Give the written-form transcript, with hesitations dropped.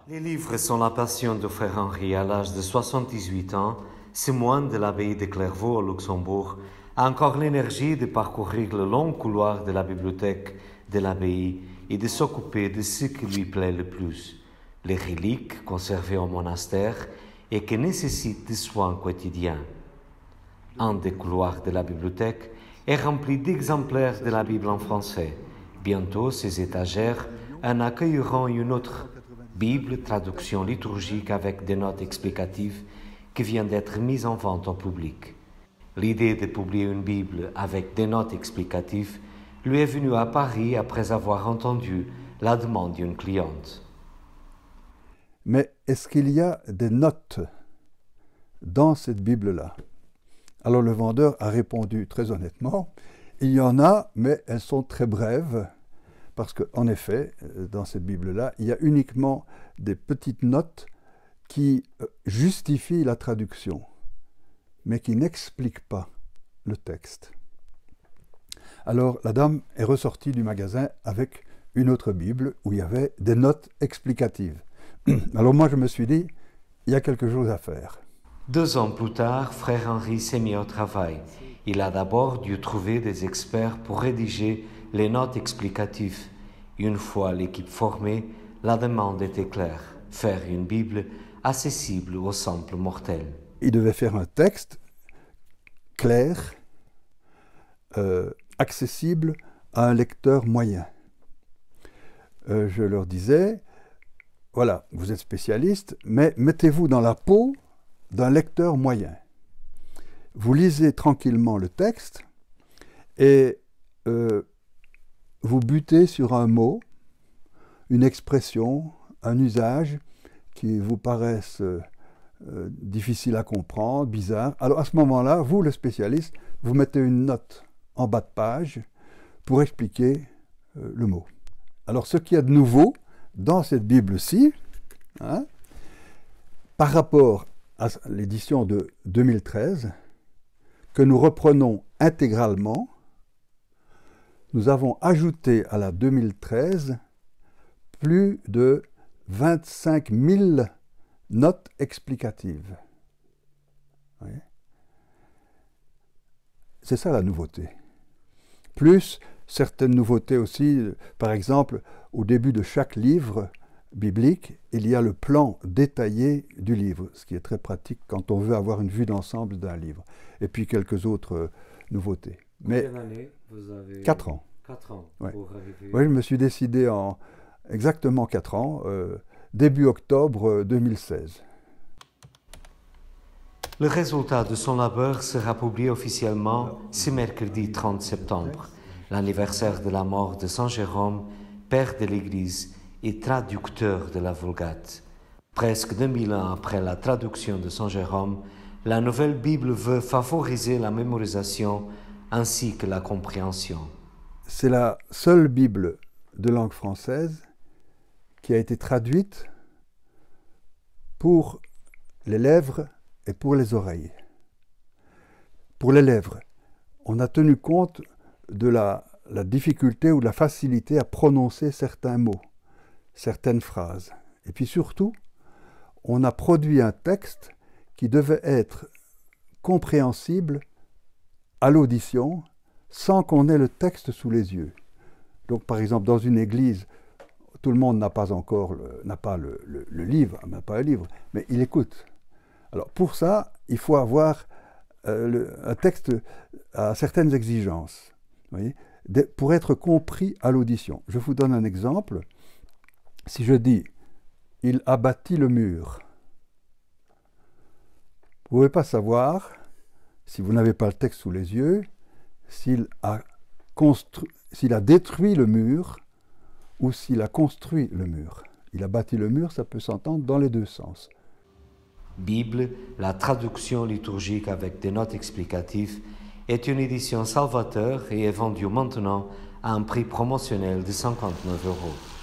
Les livres sont la passion de frère Henri. À l'âge de 78 ans, ce moine de l'abbaye de Clairvaux au Luxembourg a encore l'énergie de parcourir le long couloir de la bibliothèque de l'abbaye et de s'occuper de ce qui lui plaît le plus, les reliques conservées au monastère et qui nécessitent des soins quotidiens. Un des couloirs de la bibliothèque est rempli d'exemplaires de la Bible en français. Bientôt, ces étagères en accueilleront une autre Bible, traduction liturgique avec des notes explicatives qui vient d'être mise en vente au public. L'idée de publier une Bible avec des notes explicatives lui est venue à Paris après avoir entendu la demande d'une cliente. Mais est-ce qu'il y a des notes dans cette Bible-là? Alors le vendeur a répondu très honnêtement, il y en a, mais elles sont très brèves, parce qu'en effet, dans cette Bible-là, il y a uniquement des petites notes qui justifient la traduction, mais qui n'expliquent pas le texte. Alors la dame est ressortie du magasin avec une autre Bible où il y avait des notes explicatives. Alors moi je me suis dit, il y a quelque chose à faire. 2 ans plus tard, frère Henri s'est mis au travail. Il a d'abord dû trouver des experts pour rédiger les notes explicatives. Une fois l'équipe formée, la demande était claire, faire une Bible accessible aux simples mortels. Il devait faire un texte clair, accessible à un lecteur moyen. Je leur disais, voilà, vous êtes spécialiste, mais mettez-vous dans la peau d'un lecteur moyen. Vous lisez tranquillement le texte et vous butez sur un mot, une expression, un usage qui vous paraissent difficiles à comprendre, bizarres. Alors à ce moment-là, vous, le spécialiste, vous mettez une note en bas de page pour expliquer le mot. Alors ce qu'il y a de nouveau dans cette Bible-ci, par rapport à l'édition de 2013, que nous reprenons intégralement, nous avons ajouté à la 2013 plus de 25 000 notes explicatives. C'est ça la nouveauté. Plus certaines nouveautés aussi, par exemple, au début de chaque livre biblique, il y a le plan détaillé du livre, ce qui est très pratique quand on veut avoir une vue d'ensemble d'un livre. Et puis quelques autres nouveautés. Mais quelle année vous avez... 4 ans. 4 ans Ouais. pour arriver... Oui, je me suis décidé en exactement 4 ans, début octobre 2016. Le résultat de son labeur sera publié officiellement ce mercredi 30 septembre, l'anniversaire de la mort de Saint Jérôme, père de l'Église et traducteur de la Vulgate. Presque 2000 ans après la traduction de Saint Jérôme, la nouvelle Bible veut favoriser la mémorisation ainsi que la compréhension. C'est la seule Bible de langue française qui a été traduite pour les lèvres et pour les oreilles. Pour les lèvres, on a tenu compte de la difficulté ou de la facilité à prononcer certains mots, certaines phrases. Et puis surtout, on a produit un texte qui devait être compréhensible à l'audition sans qu'on ait le texte sous les yeux. Donc par exemple, dans une église, tout le monde n'a pas le livre, n'a pas un livre, mais il écoute. Alors pour ça, il faut avoir un texte à certaines exigences, vous voyez, pour être compris à l'audition. Je vous donne un exemple. Si je dis « il a bâti le mur », vous ne pouvez pas savoir, si vous n'avez pas le texte sous les yeux, s'il a détruit le mur ou s'il a construit le mur. Il a bâti le mur, ça peut s'entendre dans les deux sens. Bible, la traduction liturgique avec des notes explicatives, est une édition Salvateur et est vendue maintenant à un prix promotionnel de 59 €.